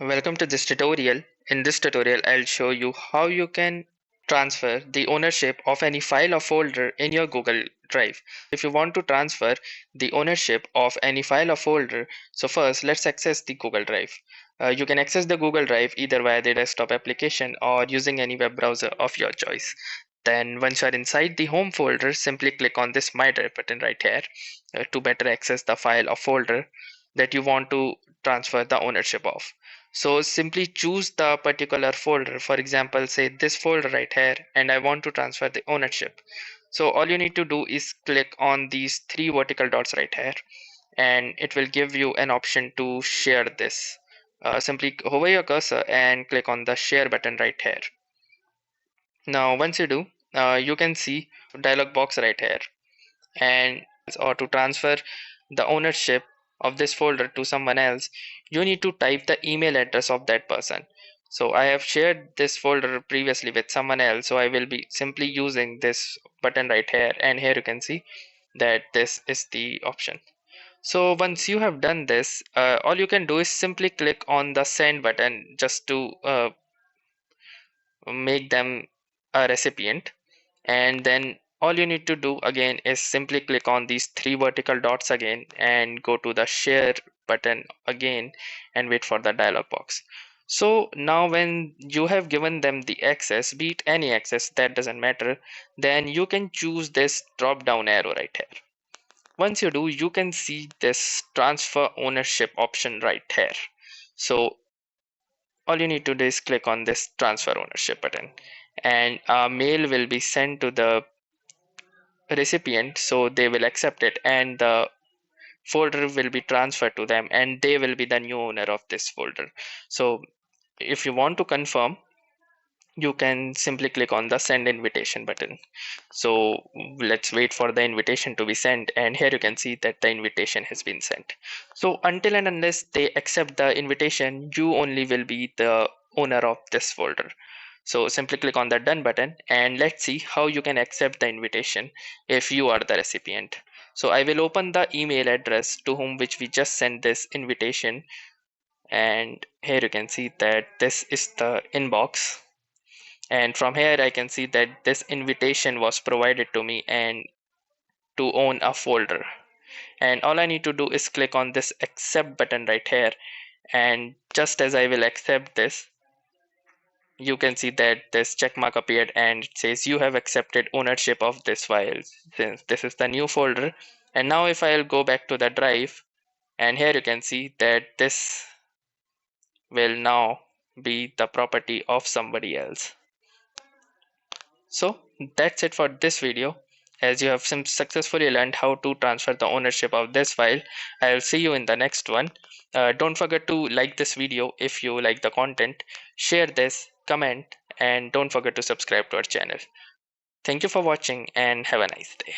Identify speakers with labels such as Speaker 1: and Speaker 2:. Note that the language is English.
Speaker 1: Welcome to this tutorial. In this tutorial, I'll show you how you can transfer the ownership of any file or folder in your Google Drive. If you want to transfer the ownership of any file or folder, so first let's access the Google Drive. You can access the Google Drive either via the desktop application or using any web browser of your choice. Then once you are inside the home folder, simply click on this My Drive button right here to better access the file or folder that you want to transfer the ownership of. So simply choose the particular folder, for example say this folder right here, and I want to transfer the ownership. So all you need to do is click on these three vertical dots right here, and it will give you an option to share this. Simply hover your cursor and click on the share button right here. Now once you do, you can see dialog box right here, and or to transfer the ownership of this folder to someone else, you need to type the email address of that person. So I have shared this folder previously with someone else, so I will be simply using this button right here, and here you can see that this is the option. So once you have done this, all you can do is simply click on the send button just to make them a recipient, and then all you need to do again is simply click on these three vertical dots again and go to the share button again and wait for the dialog box. So now when you have given them the access, be it any access, that doesn't matter, then you can choose this drop down arrow right here. Once you do, you can see this transfer ownership option right here. So all you need to do is click on this transfer ownership button, and a mail will be sent to the recipient, so they will accept it, and the folder will be transferred to them, and they will be the new owner of this folder. So if you want to confirm, you can simply click on the send invitation button. So let's wait for the invitation to be sent, and here you can see that the invitation has been sent. So until and unless they accept the invitation, you only will be the owner of this folder. So simply click on the done button, and let's see how you can accept the invitation if you are the recipient. So I will open the email address to whom which we just sent this invitation, and here you can see that this is the inbox, and from here I can see that this invitation was provided to me and to own a folder. And all I need to do is click on this accept button right here, and just as I will accept this, you can see that this check mark appeared and it says you have accepted ownership of this file since this is the new folder. And now if I'll go back to the drive, and here you can see that this will now be the property of somebody else. So that's it for this video. As you have successfully learned how to transfer the ownership of this file, I'll see you in the next one. Don't forget to like this video if you like the content, share this, comment, and don't forget to subscribe to our channel. Thank you for watching and have a nice day.